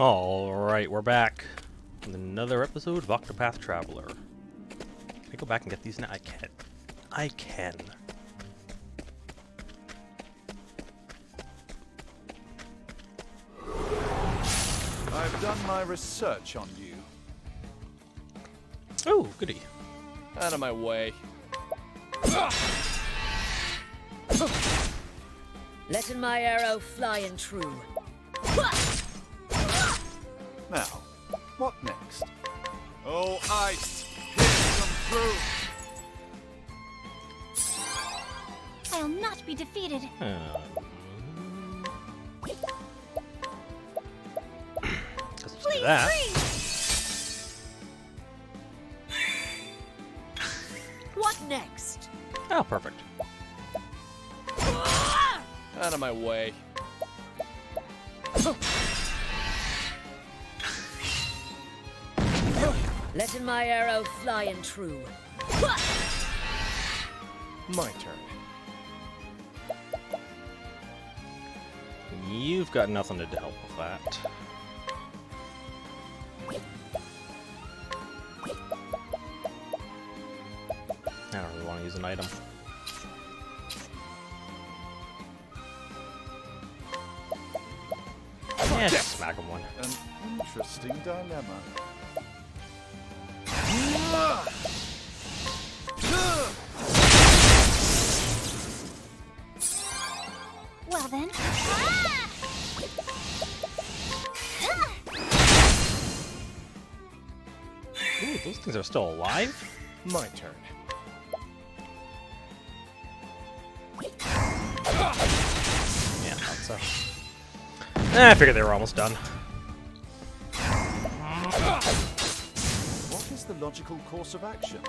Alright, we're back with another episode of Octopath Traveler. Can I go back and get these now? I can. I can. I've done my research on you. Oh, goody. Out of my way. Letting my arrow fly and true. Now, what next? Oh, ice! Pierce them through! I'll not be defeated. Let's do that. What next? Oh, perfect. Out of my way. Letting my arrow fly and true. My turn. You've got nothing to help with that. I don't really want to use an item. Yeah, just smack him one. An interesting dilemma. Well then. Ooh, those things are still alive? My turn. Yeah, I thought so. I figured they were almost done. What is the logical course of action?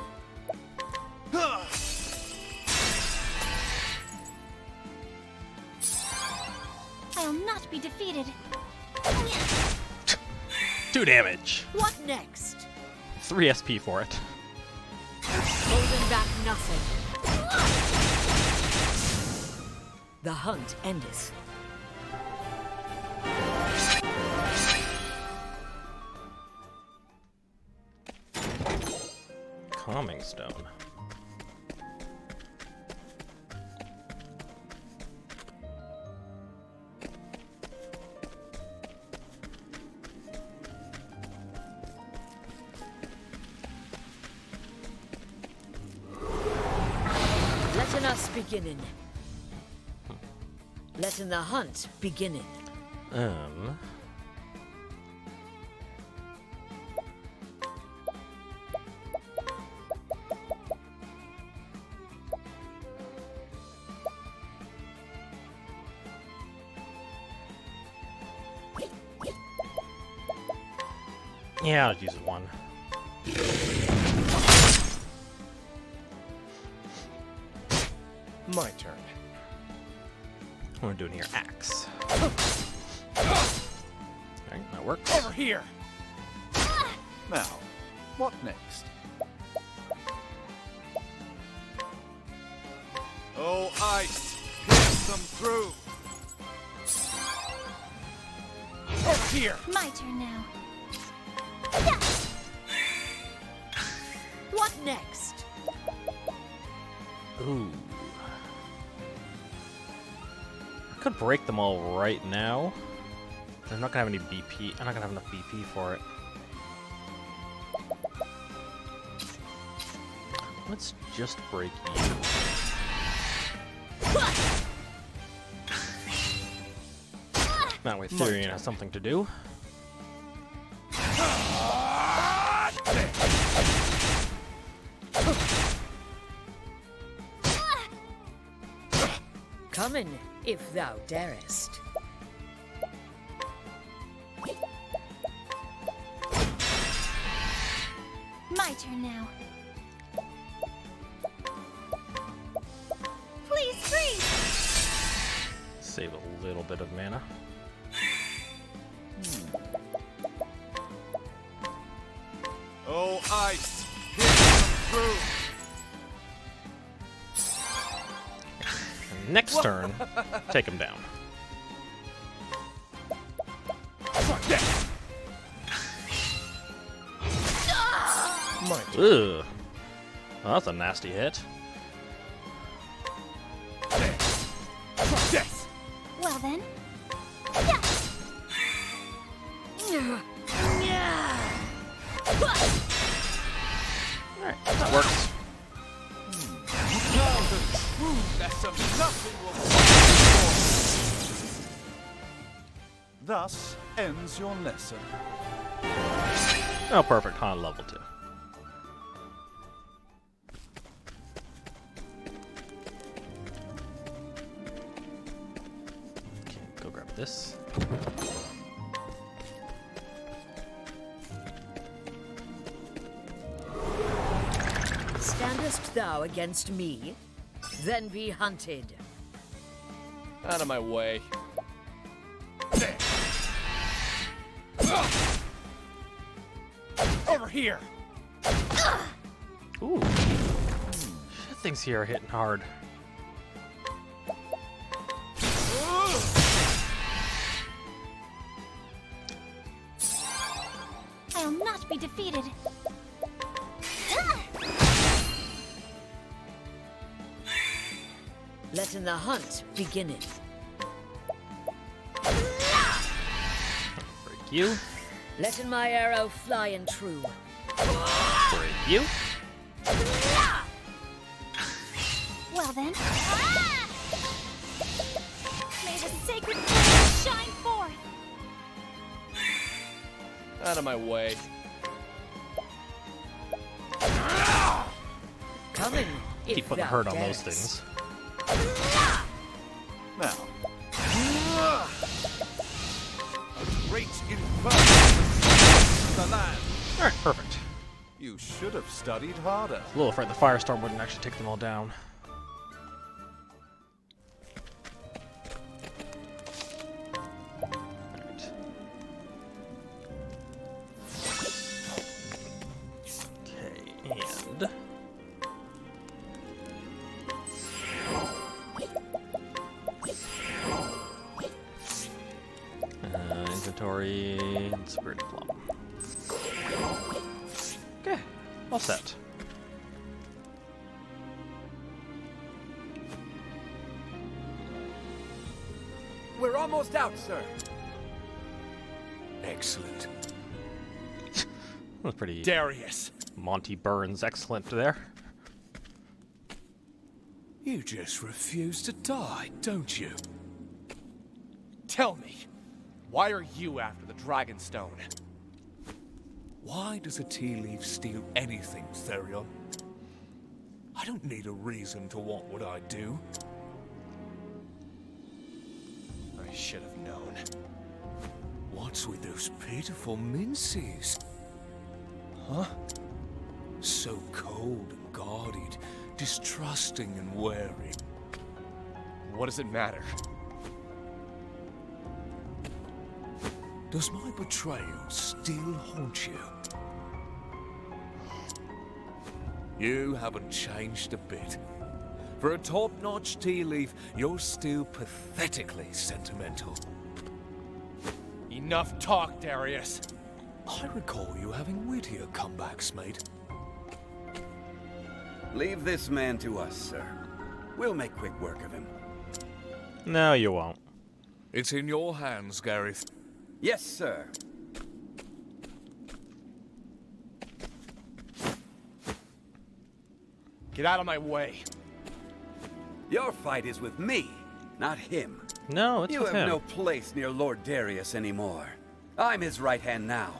I'll not be defeated. 2 damage. What next? 3 SP for it. Holding back nothing. The hunt endeth. Calming stone. Letting us beginning. Letting the hunt beginning. Yeah, I'll use one. My turn. What am I doing here? Axe. Alright, that works. Over here. Now, what next? Oh, ice! Pierce them through! Over here. My turn now. What next? Ooh. I could break them all right now. But I'm not gonna have any BP. I'm not gonna have enough BP for it. Let's just break you. That way Therian has something to do. Come in, if thou darest. My turn now. Please freeze! Save a little bit of mana. Oh, ice! Pierce them through! Next turn, take him down. My turn. Ugh. Well, that's a nasty hit. There. Try this. Well then. Alright, that works. Now the trueness of nothing will Thus ends your lesson. Oh, perfect. Han level 2. Okay, go grab this. Standest thou against me? Then be hunted. Out of my way. There. Over here. Ooh. Shit, things here are hitting hard. I'll not be defeated. Let in the hunt beginning. Break you. Let in my arrow fly and true. Break you. Well then. May the sacred flame shine forth. Out of my way. Coming, if Keep putting thou hurt on those darest. things. Now. A great inferno the land. Alright, perfect. You should have studied harder. A little afraid the firestorm wouldn't actually take them all down. Alright. Okay, and... inventory and spirit plum. Okay, all set. We're almost out, sir. Excellent. That was pretty Darius. Monty Burns excellent there. You just refuse to die, don't you? Tell me, why are you after the Dragonstone? Why does a tea leaf steal anything, Therion? I don't need a reason to want what I do. I should have known. What's with those pitiful minces? Huh? So cold and guarded, distrusting and wary. What does it matter? Does my betrayal still haunt you? You haven't changed a bit. For a top-notch tea leaf, you're still pathetically sentimental. Enough talk, Darius. I recall you having wittier comebacks, mate. Leave this man to us, sir. We'll make quick work of him. No, you won't. It's in your hands, Gareth. Yes, sir. Get out of my way. Your fight is with me, not him. No, it's You with have him. no place near Lord Darius anymore. I'm his right hand now.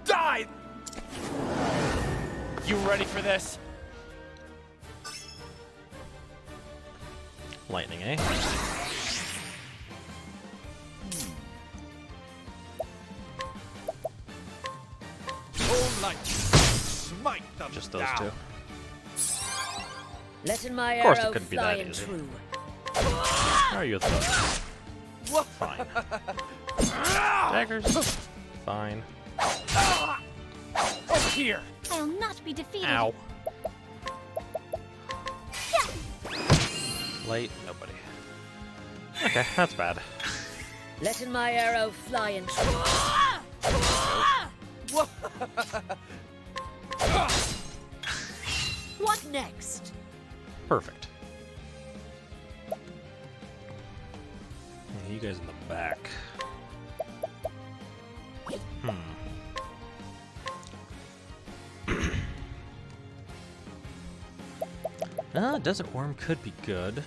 Die! You ready for this? Lightning, eh? All light. Smite them Just those down. two. Let in my Of course it arrow couldn't be fly that and easy. true. How are you with those? Fine. Daggers. Fine. Over here! I'll not be defeated. Ow. Light, nobody. Okay, that's bad. Let in my arrow fly and true. What next? Perfect. You guys in the back. Desert worm could be good.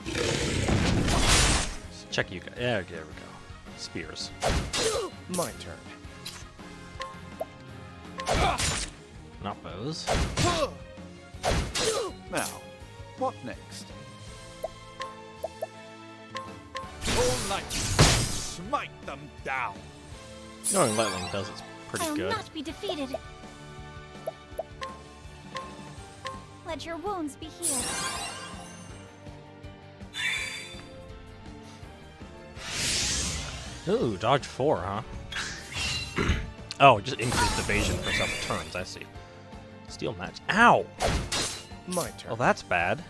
Let's check you guys. Yeah, there we go. Spears. My turn. Not bows. Now, what next? All night, smite them down. Knowing lightning does it's pretty I'll good. not be defeated. Let your wounds be healed. Ooh, dodge 4, huh? Oh, just increased evasion for several turns, I see. Steel match. Ow! My turn. Oh, that's bad.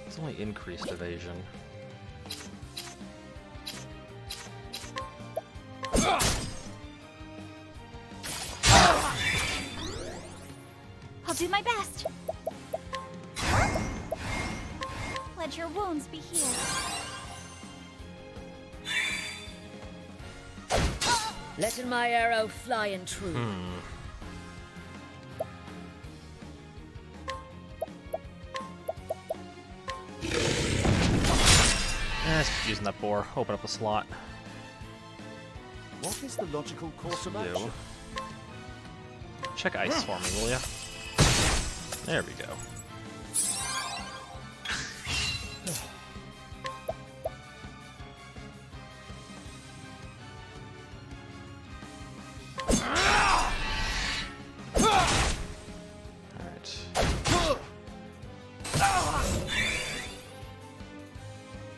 It's only increased evasion. I'll do my best. Let your wounds be healed. Letting my arrow fly and true. Let's keep using that boar. Open up a slot. What is the logical course of You. action? Check ice for me, will ya? There we go. Alright.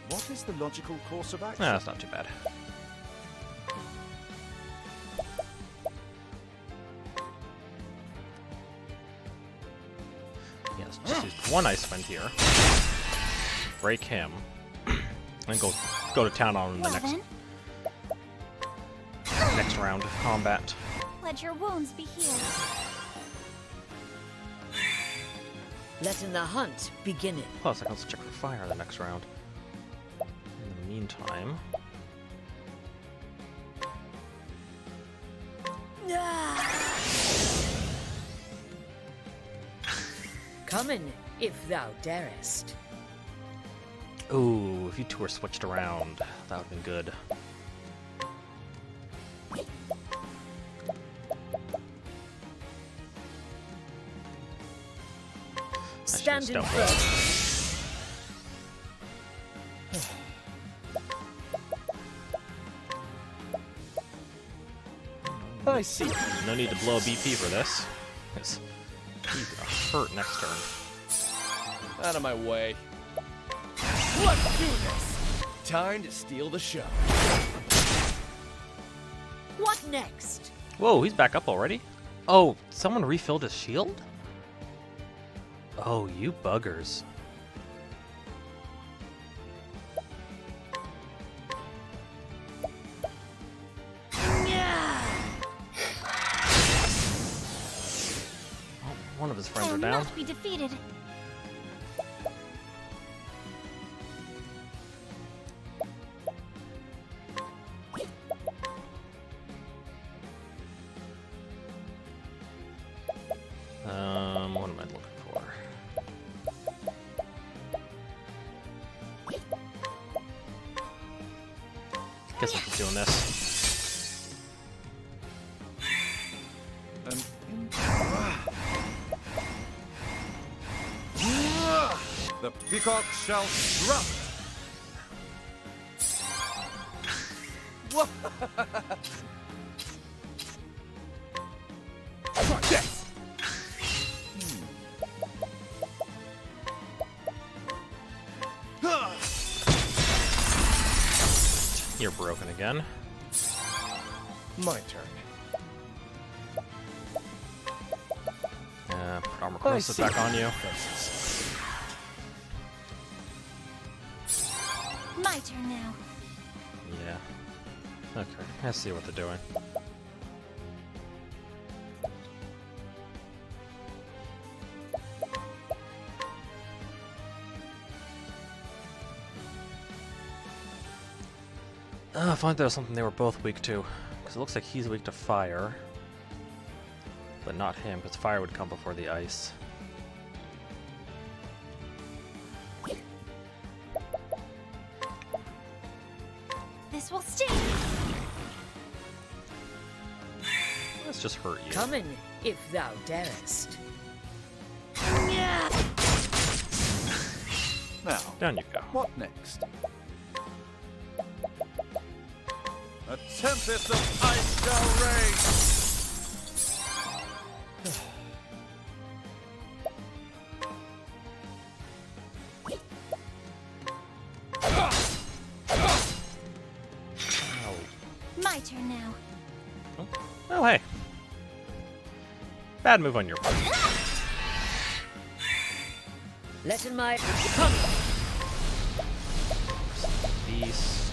What is the logical course of action? That's not too bad. Yes, just use one ice wind here. Break him. And go to town on him in the Well then, next round of combat. let your wounds be healed. Letting the hunt begin it. Plus, I can also check for fire in the next round. In the meantime, Coming, if thou darest. ooh, if you two were switched around, that would have been good. Standing stone. firm. I see. No need to blow a BP for this. 'Cause he's gonna hurt next turn. Out of my way. Let's do this. Time to steal the show. What next? Whoa, he's back up already? Oh, someone refilled his shield? Oh, you buggers. Oh, one of his friends I'll are down. not be defeated. What am I looking for? Guess I'm just doing this. The peacock shall strut. Try this. You're broken again. My turn. Put armor corrosive back on you. My turn now. Yeah. Okay, let's see what they're doing. I find there was something they were both weak to. Because it looks like he's weak to fire. But not him, because fire would come before the ice. This will sting. Let's just hurt you. Come in, if thou darest. Now, Down you go. what next? A tempest of ice shall rage! My turn now. Oh, hey. Bad move on your part. Let in my... Come! Beast.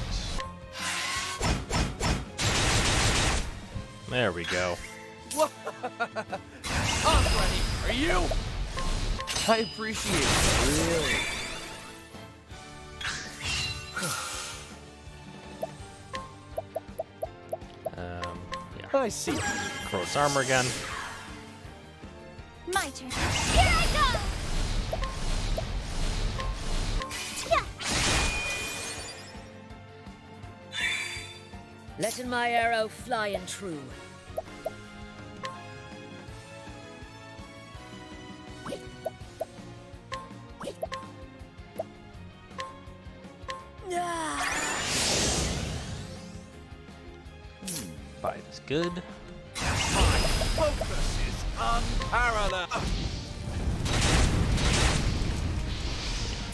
There we go. I'm ready. Are you? I appreciate it. Really? Yeah. I see. Cross armor again. My turn. Here I go! Yeah. Let in my arrow fly and true. Bite is good. Focus is unparalleled!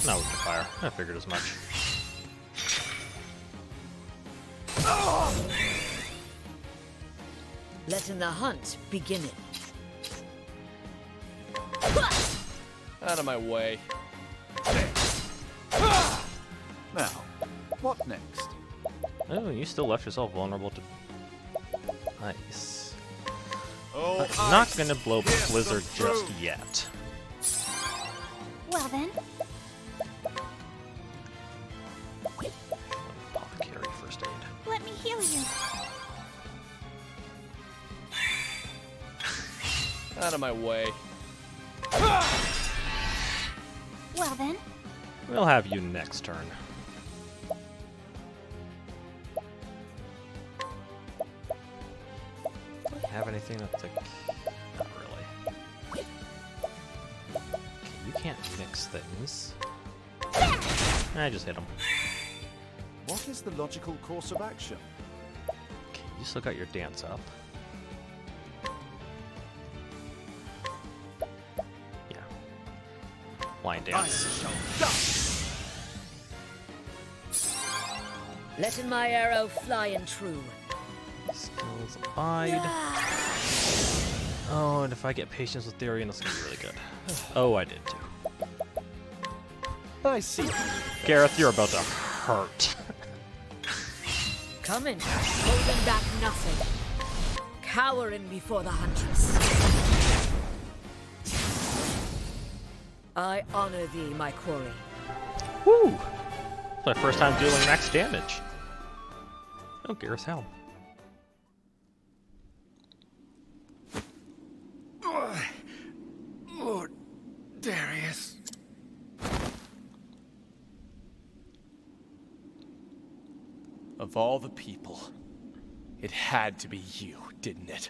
Not with the fire. I figured as much. Let in the hunt begin it. Out of my way. Now, what next? Oh, you still left yourself vulnerable to ice. Oh, Not ice, gonna blow pierce the Blizzard just truth. yet. Well then, Apothecary first aid. let me heal you. Out of my way. Well then, We'll have you next turn. Have anything that's like... Not really. Okay, you can't mix things. I just hit him. What is the logical course of action? Okay, you still got your dance up. Yeah. Line dance. Let in my arrow fly and true. Skills abide. Oh, and if I get patience with Therian, it's gonna be really good. Oh, I did too. I see. Gareth, you're about to hurt. Come in, holding back nothing. Cowering before the huntress. I honor thee, my quarry. Woo! It's my first time dealing max damage. Oh, Gareth's helm. Lord Darius. Of all the people, it had to be you, didn't it?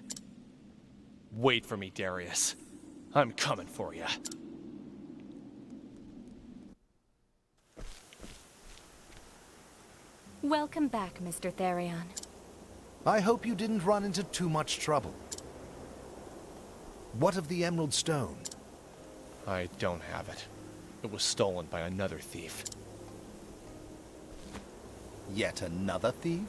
Wait for me, Darius. I'm coming for you. Welcome back, Mr. Therion. I hope you didn't run into too much trouble. What of the Emerald Stone? I don't have it. It was stolen by another thief. Yet another thief?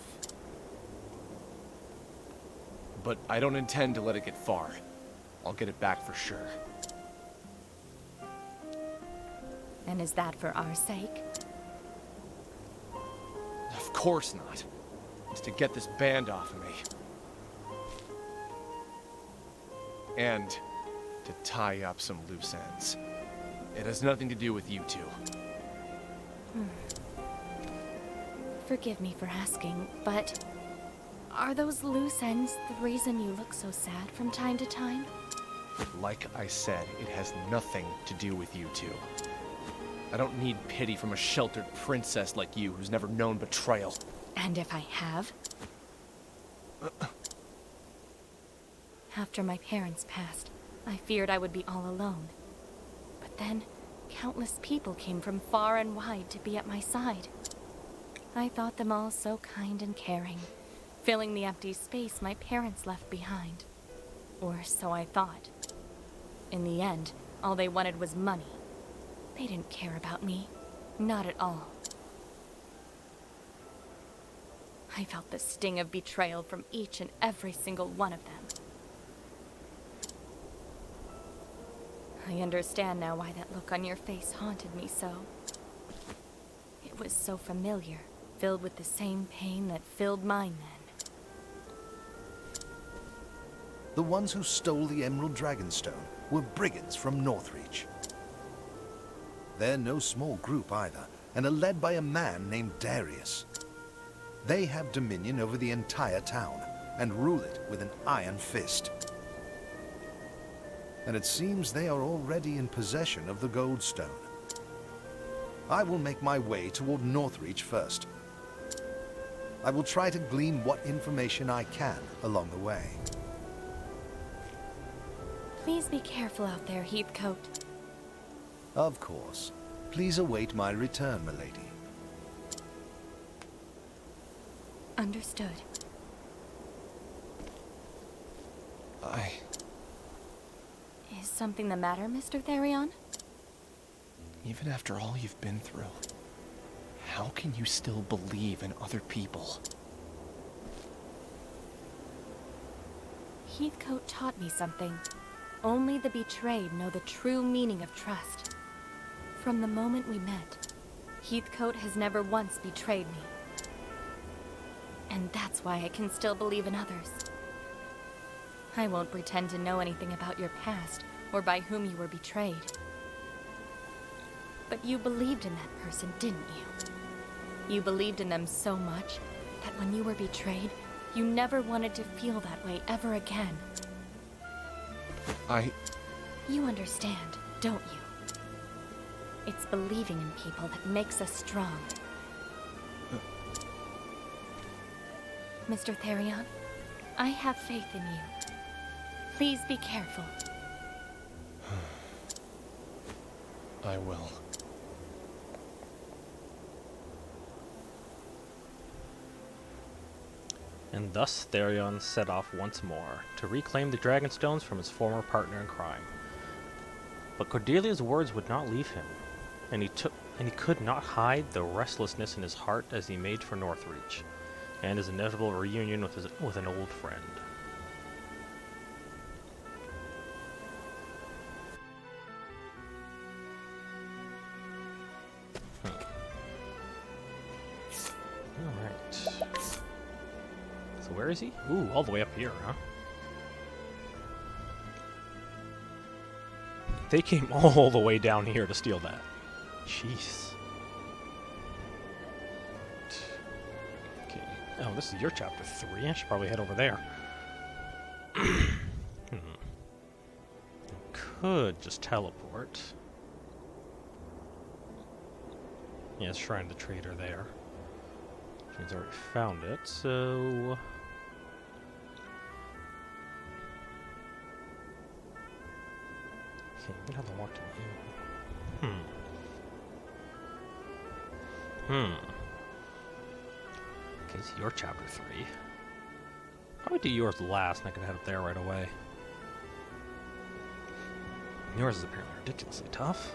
But I don't intend to let it get far. I'll get it back for sure. And is that for our sake? Of course not. It's to get this band off of me. And to tie up some loose ends. It has nothing to do with you two. Forgive me for asking, but are those loose ends the reason you look so sad from time to time? Like I said, it has nothing to do with you two. I don't need pity from a sheltered princess like you who's never known betrayal. And if I have? After my parents passed, I feared I would be all alone. But then, countless people came from far and wide to be at my side. I thought them all so kind and caring, filling the empty space my parents left behind. Or so I thought. In the end, all they wanted was money. They didn't care about me. Not at all. I felt the sting of betrayal from each and every single one of them. I understand now why that look on your face haunted me so. It was so familiar, filled with the same pain that filled mine then. The ones who stole the Emerald Dragonstone were brigands from Northreach. They're no small group either, and are led by a man named Darius. They have dominion over the entire town, and rule it with an iron fist. And it seems they are already in possession of the Goldstone. I will make my way toward Northreach first. I will try to glean what information I can along the way. Please be careful out there, Heathcote. Of course. Please await my return, milady. Understood. Is something the matter, Mr. Therion? Even after all you've been through, how can you still believe in other people? Heathcote taught me something. Only the betrayed know the true meaning of trust. From the moment we met, Heathcote has never once betrayed me. And that's why I can still believe in others. I won't pretend to know anything about your past or by whom you were betrayed. But you believed in that person, didn't you? You believed in them so much that when you were betrayed, you never wanted to feel that way ever again. You understand, don't you? It's believing in people that makes us strong. Mr. Therion, I have faith in you. Please be careful. I will. And thus Therion set off once more to reclaim the Dragonstones from his former partner in crime. But Cordelia's words would not leave him, and he could not hide the restlessness in his heart as he made for Northreach, and his inevitable reunion with an old friend. Alright. So where is he? Ooh, all the way up here, huh? They came all the way down here to steal that. Jeez. Okay. Oh, this is your chapter 3. I should probably head over there. Could just teleport. Yeah, it's Shrine of the Trader there. She's already found it, so... Okay, what have I walked in here? Okay, it's your chapter 3. Probably do yours last, and I can head up there right away. Yours is apparently ridiculously tough.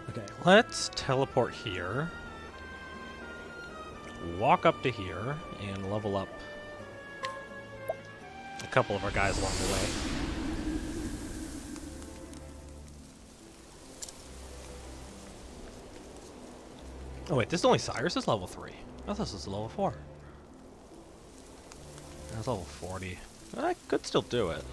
Okay, let's teleport here. Walk up to here and level up a couple of our guys along the way. Oh wait, this is only Cyrus's level 3. I thought this was level 4. That's level 40. I could still do it.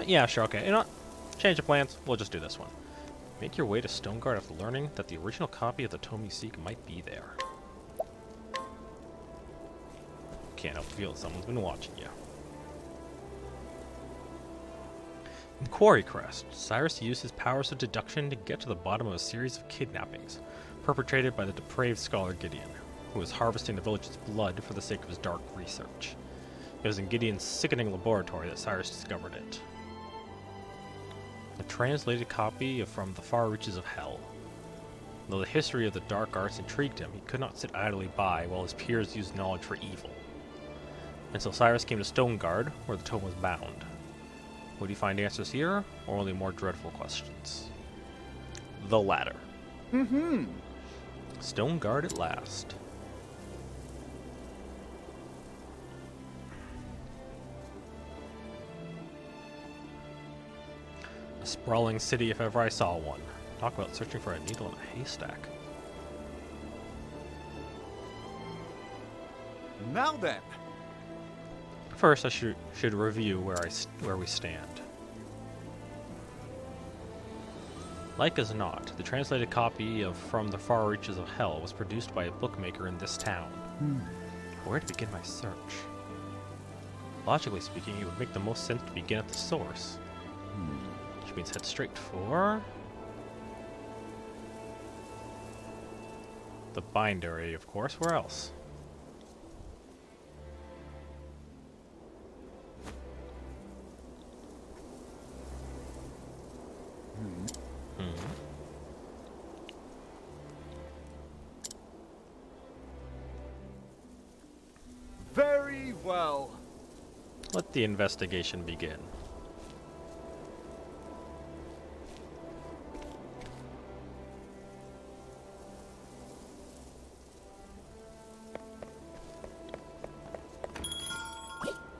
Yeah, sure, okay. You know what? Change of plans. We'll just do this one. Make your way to Stoneguard after learning that the original copy of the tome you seek might be there. Can't help feel someone's been watching you. In Quarry Crest, Cyrus used his powers of deduction to get to the bottom of a series of kidnappings perpetrated by the depraved scholar Gideon, who was harvesting the village's blood for the sake of his dark research. It was in Gideon's sickening laboratory that Cyrus discovered it. A translated copy of From the Far Reaches of Hell. Though the history of the dark arts intrigued him, he could not sit idly by while his peers used knowledge for evil. And so Cyrus came to Stoneguard, where the tome was bound. Would he find answers here, or only more dreadful questions? The latter. Stoneguard at last. A sprawling city if ever I saw one. Talk about searching for a needle in a haystack. Now then. First, I should review where we stand. Like as not, the translated copy of From the Far Reaches of Hell was produced by a bookmaker in this town. Where to begin my search? Logically speaking, it would make the most sense to begin at the source. Which means head straight for the bindery, of course. Where else? Very well. Let the investigation begin.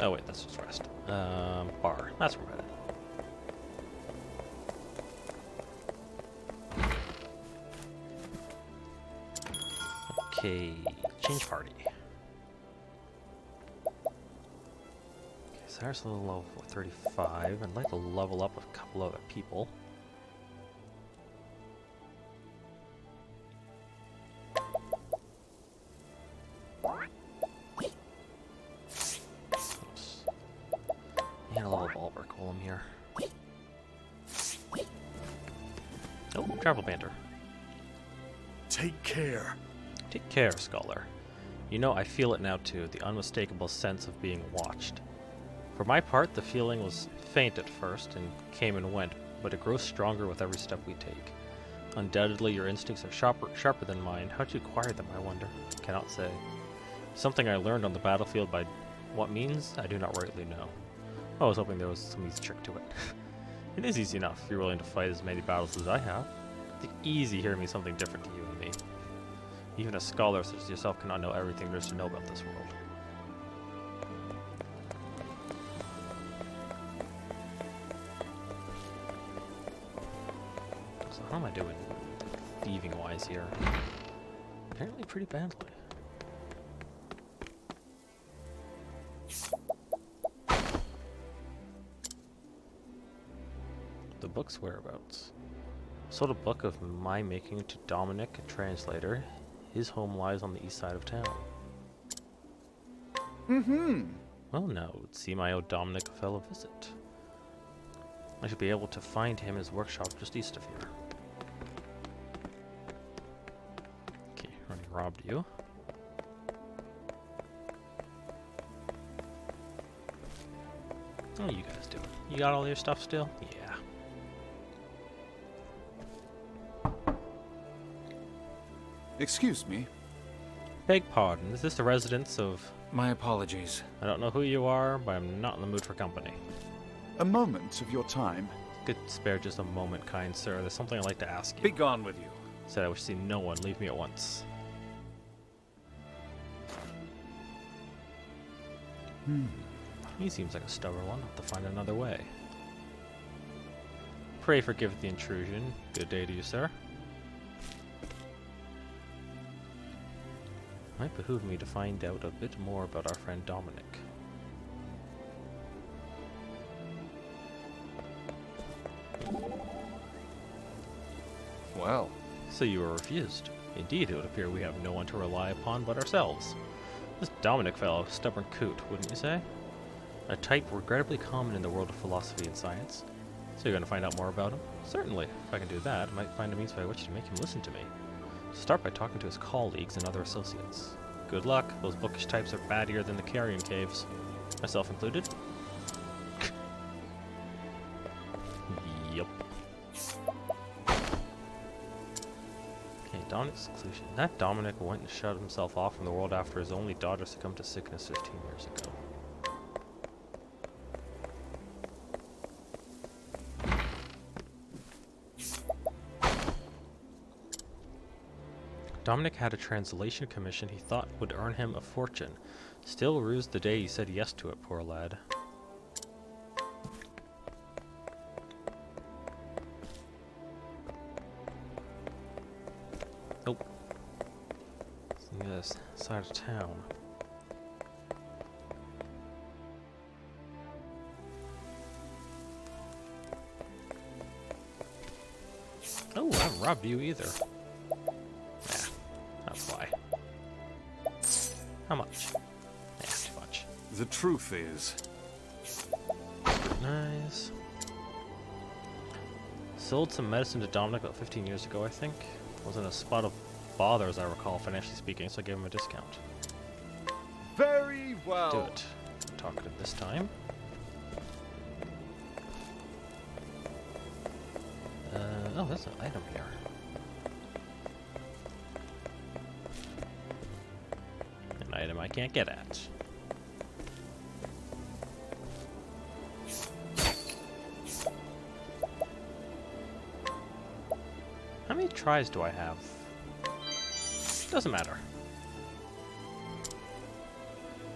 Oh wait, that's just rest. Bar. That's where we're headed. Okay, change party. Okay, Cyrus level 35. I'd like to level up a couple other people. Oops. And a level Bulwark while I'm here. Oh, travel banter. Take care. Take care, Scholar. You know, I feel it now too, the unmistakable sense of being watched. For my part, the feeling was faint at first and came and went, but it grows stronger with every step we take. Undoubtedly, your instincts are sharper than mine. How'd you acquire them, I wonder? Cannot say. Something I learned on the battlefield by what means, I do not rightly know. I was hoping there was some easy trick to it. It is easy enough if you're willing to fight as many battles as I have. The easy here means something different to you and me. Even a scholar such as yourself cannot know everything there is to know about this world. So how am I doing thieving-wise here? Apparently pretty badly. The book's whereabouts. Sold a book of my making to Dominic, a translator. His home lies on the east side of town. Well, now it would seem I owe Dominic a fellow visit. I should be able to find him his workshop just east of here. Okay, already robbed you. How are you guys doing? You got all your stuff still? Yeah. Excuse me. Beg pardon, is this the residence of... My apologies. I don't know who you are, but I'm not in the mood for company. A moment of your time. Could spare just a moment, kind sir. There's something I'd like to ask you. Be gone with you. Said I wish to see no one. Leave me at once. He seems like a stubborn one. I'll have to find another way. Pray forgive the intrusion. Good day to you, sir. Might behoove me to find out a bit more about our friend Dominic. Well, So you were refused. Indeed, it would appear we have no one to rely upon but ourselves. This Dominic fellow, stubborn coot, wouldn't you say? A type regrettably common in the world of philosophy and science. So you're going to find out more about him? Certainly. If I can do that, I might find a means by which to make him listen to me. Start by talking to his colleagues and other associates. Good luck. Those bookish types are battier than the carrion caves. Myself included. Yup. Okay, Dominic's exclusion. That Dominic went and shut himself off from the world after his only daughter succumbed to sickness 15 years ago. Dominic had a translation commission he thought would earn him a fortune. Still rused the day he said yes to it, poor lad. Oh. Yes, side of town. Oh, I haven't robbed you either. That's why. How much? Yeah, too much. The truth is, Nice. Sold some medicine to Dominic about 15 years ago, I think. Was in a spot of bother, as I recall, financially speaking, so I gave him a discount. very well. Do it. Talkative this time. Oh, there's an item here. An item I can't get at. How many tries do I have? Doesn't matter.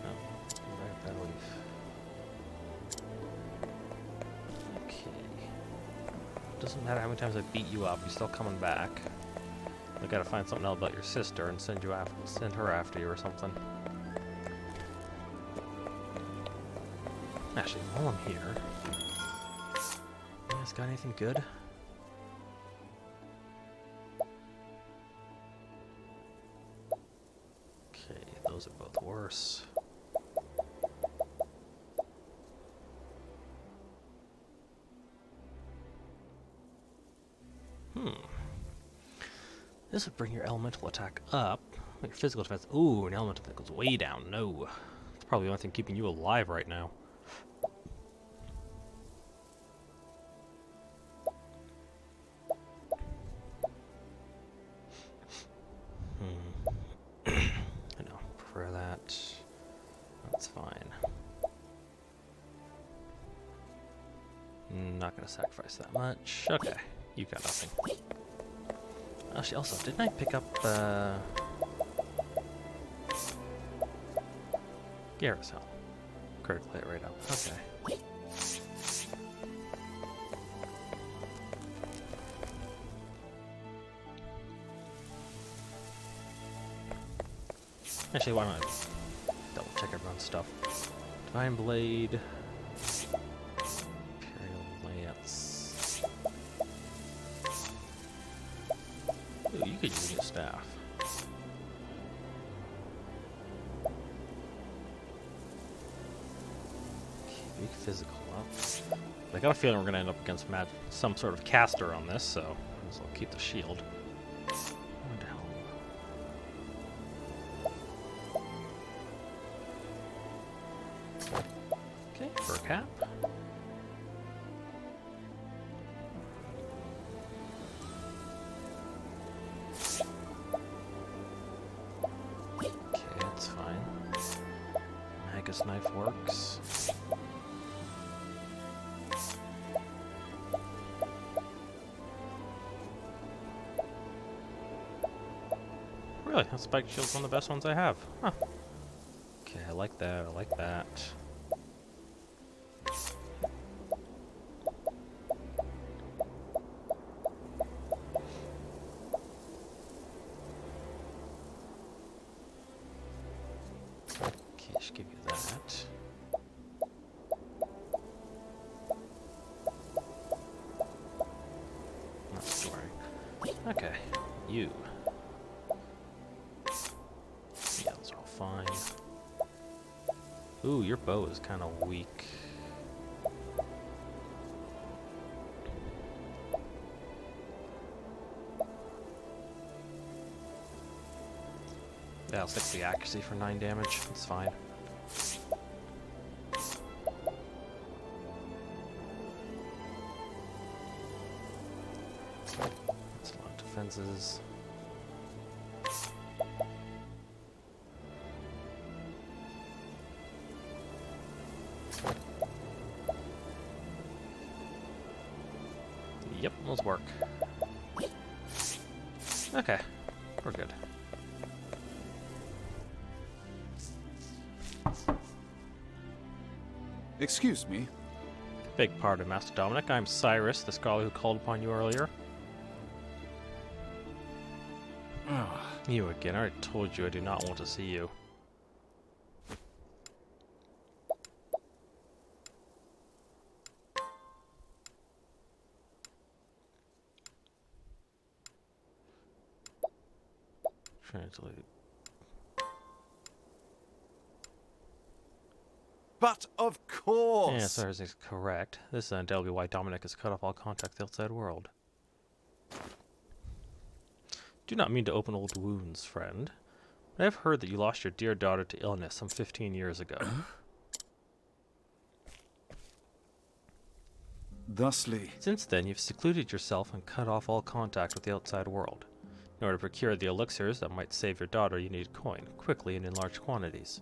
Oh, right, that'll leave. Okay. Doesn't matter how many times I beat you up, you're still coming back. We gotta find something else about your sister and send her after you or something. Actually, while I'm here, you guys got anything good? Okay, those are both worse. This would bring your elemental attack up. Your physical defense. Ooh, an elemental that goes way down. No. It's probably the only thing keeping you alive right now. I know. Prefer that. That's fine. Not gonna sacrifice that much. Okay. You got nothing. Actually, also, didn't I pick up, Garrus helm? Critical hit right up. Okay. Actually, why don't I double check everyone's stuff? Divine Blade. Imperial Lance. Ooh, you could use your staff. Big physical up. I got a feeling we're gonna end up against some sort of caster on this, so I'll keep the shield. Okay, for a cap. Knife works. Really? That spike shield's one of the best ones I have. Huh. Okay. Okay, I like that, I like that. Okay, just give you that. Not swearing. Okay, you. Yeah, those are all fine. Ooh, your bow is kind of weak. Yeah, I'll fix the accuracy for 9 damage. It's fine. That's a lot of defenses. Yep, those work. Okay, we're good. Excuse me. Big pardon, Master Dominic. I'm Cyrus, the scholar who called upon you earlier. You again. I already told you I do not want to see you. Translate. But of course! Yeah, Cyrus is correct. This is undoubtedly why Dominic has cut off all contact with the outside world. Do not mean to open old wounds, friend. But I have heard that you lost your dear daughter to illness some 15 years ago. Thusly. Since then, you've secluded yourself and cut off all contact with the outside world. In order to procure the elixirs that might save your daughter, you need coin, quickly and in large quantities.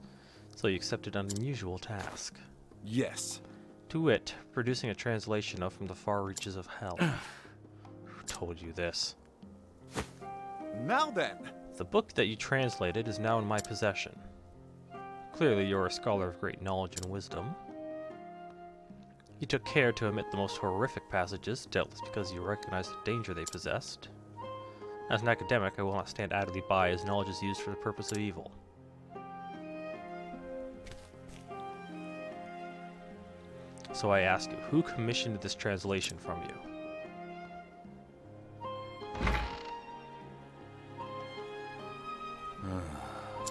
So you accepted an unusual task. Yes. To wit, producing a translation of From the Far Reaches of Hell. Who told you this? Now then. The book that you translated is now in my possession. Clearly you're a scholar of great knowledge and wisdom. You took care to omit the most horrific passages, doubtless because you recognized the danger they possessed. As an academic, I will not stand idly by as knowledge is used for the purpose of evil. So I ask you, who commissioned this translation from you?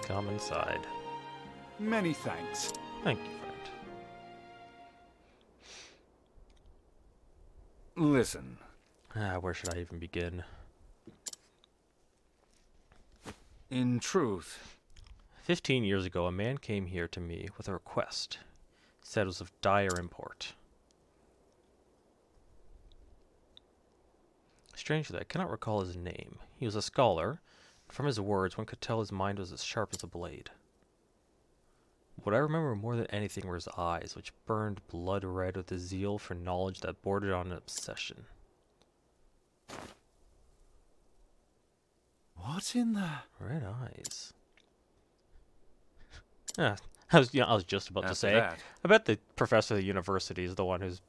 Come inside. Many thanks. Thank you, friend. Listen. Where should I even begin? In truth. 15 years ago, a man came here to me with a request. He said it was of dire import. Strangely, I cannot recall his name. He was a scholar. From his words, one could tell his mind was as sharp as a blade. What I remember more than anything were his eyes, which burned blood red with a zeal for knowledge that bordered on an obsession. What in the... Red eyes. I was just about to say. that. I bet the professor of the university is the one who's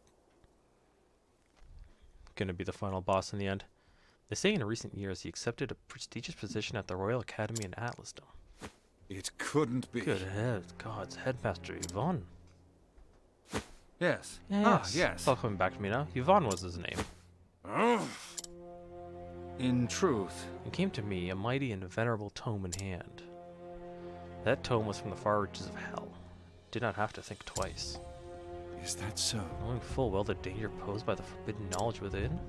going to be the final boss in the end. They say in recent years he accepted a prestigious position at the Royal Academy in Atlasdom. It couldn't be. Good gods, Headmaster Yvonne. Yes. Yes. Yes. It's all coming back to me now. Yvonne was his name. In truth. It came to me, a mighty and venerable tome in hand. That tome was from the far reaches of hell. Did not have to think twice. Is that so? Knowing full well the danger posed by the forbidden knowledge within?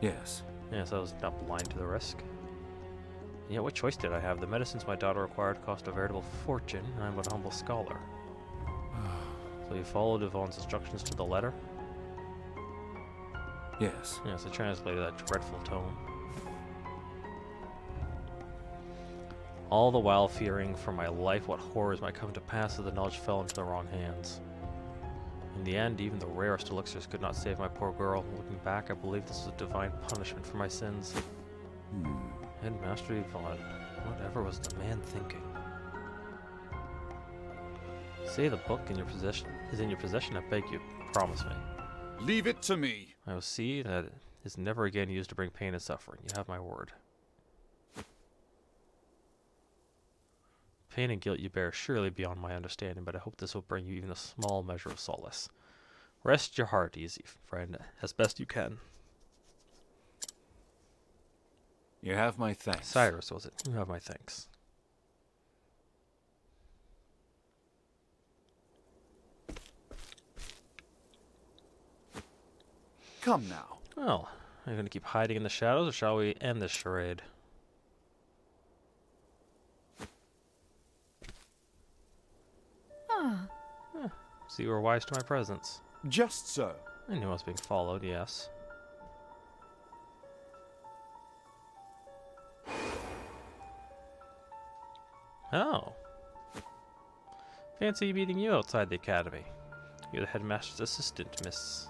Yes. Yes, I was not blind to the risk. And yet what choice did I have? The medicines my daughter required cost a veritable fortune, and I'm but a humble scholar. So you followed Yvonne's instructions to the letter? Yes. Yes, I translated that dreadful tome. All the while fearing for my life what horrors might come to pass if the knowledge fell into the wrong hands. In the end, even the rarest elixirs could not save my poor girl. Looking back, I believe this was a divine punishment for my sins. Headmaster Yvonne, whatever was the man thinking? Say the book in your possession is in your possession, I beg you. Promise me. Leave it to me. I will see that it is never again used to bring pain and suffering. You have my word. Pain and guilt you bear surely beyond my understanding, but I hope this will bring you even a small measure of solace. Rest your heart easy, friend, as best you can. You have my thanks. Cyrus, was it? You have my thanks. Come now. Well, are you going to keep hiding in the shadows, or shall we end this charade? Ah, So you were wise to my presence. Just so. I knew I was being followed, yes. Oh. Fancy meeting you outside the academy. You're the headmaster's assistant, Miss...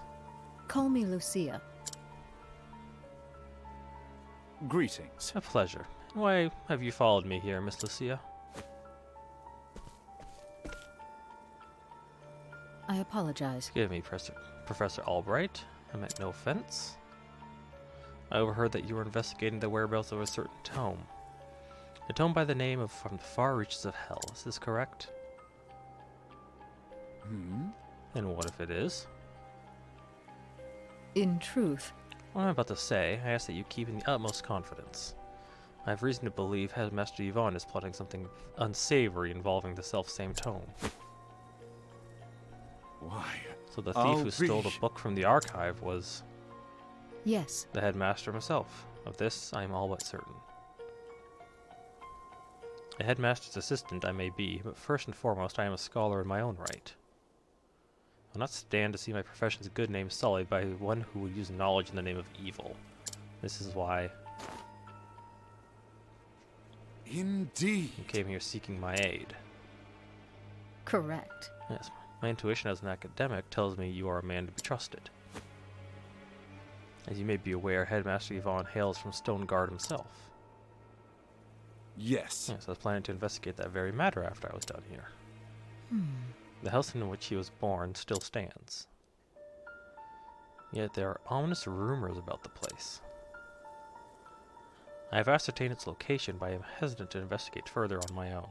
Call me Lucia. Greetings. A pleasure. Why have you followed me here, Miss Lucia? I apologize. Forgive me, Professor Albright. I meant no offense. I overheard that you were investigating the whereabouts of a certain tome. A tome by the name of From the Far Reaches of Hell. Is this correct? And what if it is? In truth, What I'm about to say, I ask that you keep in the utmost confidence. I have reason to believe Headmaster Yvonne is plotting something unsavory involving the self-same tome. Why? So the thief who stole the book from the archive was yes. the headmaster himself. Of this, I am all but certain. A headmaster's assistant I may be, but first and foremost I am a scholar in my own right. I will not stand to see my profession's good name sullied by one who would use knowledge in the name of evil. This is why Indeed. you came here seeking my aid. Correct. Yes, my intuition as an academic tells me you are a man to be trusted. As you may be aware, Headmaster Yvonne hails from Stoneguard himself. Yes. Yes, I was planning to investigate that very matter after I was done here. The house in which he was born still stands. Yet there are ominous rumors about the place. I have ascertained its location, but I am hesitant to investigate further on my own.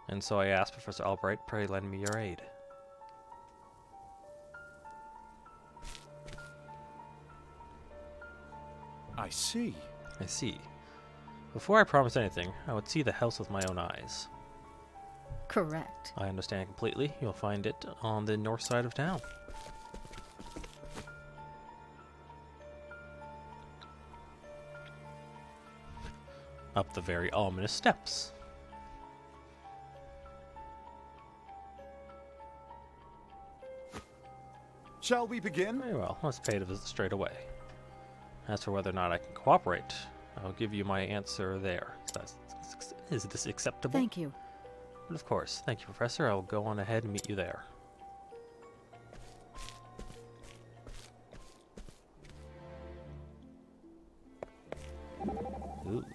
And so I asked Professor Albright, pray lend me your aid. I see. I see. Before I promise anything, I would see the house with my own eyes. Correct. I understand completely. You'll find it on the north side of town. Up the very ominous steps. Shall we begin? Very well, let's pay the visit straight away. As for whether or not I can cooperate, I'll give you my answer there. Is this acceptable? Thank you. But of course. Thank you, Professor. I will go on ahead and meet you there. Ooh.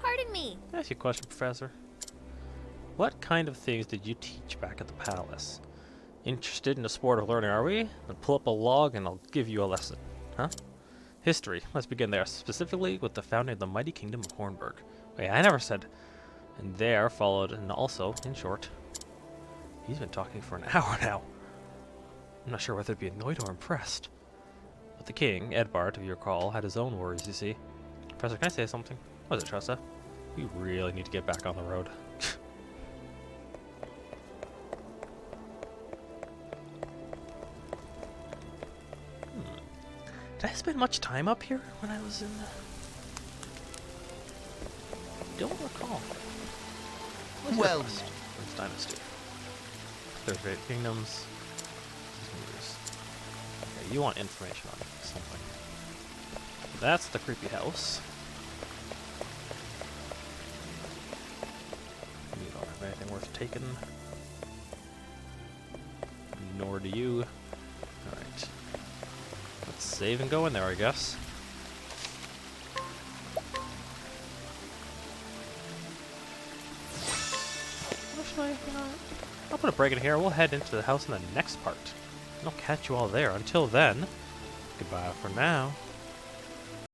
Pardon me. Can I ask you a question, Professor? What kind of things did you teach back at the palace? Interested in the sport of learning, are we? Then pull up a log and I'll give you a lesson. Huh? History. Let's begin there, specifically with the founding of the mighty kingdom of Hornburg. Wait, I never said... And there followed, and also, in short... He's been talking for an hour now. I'm not sure whether to be annoyed or impressed. But the king, Edbart, if you recall, had his own worries, you see. Professor, can I say something? What is it, Tressa? We really need to get back on the road. Did I spend much time up here when I was in... Don't recall. Well, Prince Dynasty. Third Great Kingdoms. Okay, you want information on something. That's the creepy house. You don't have anything worth taking. Nor do you. Alright. Let's save and go in there, I guess. I'll put a break in here. We'll head into the house in the next part. And I'll catch you all there. Until then, goodbye for now.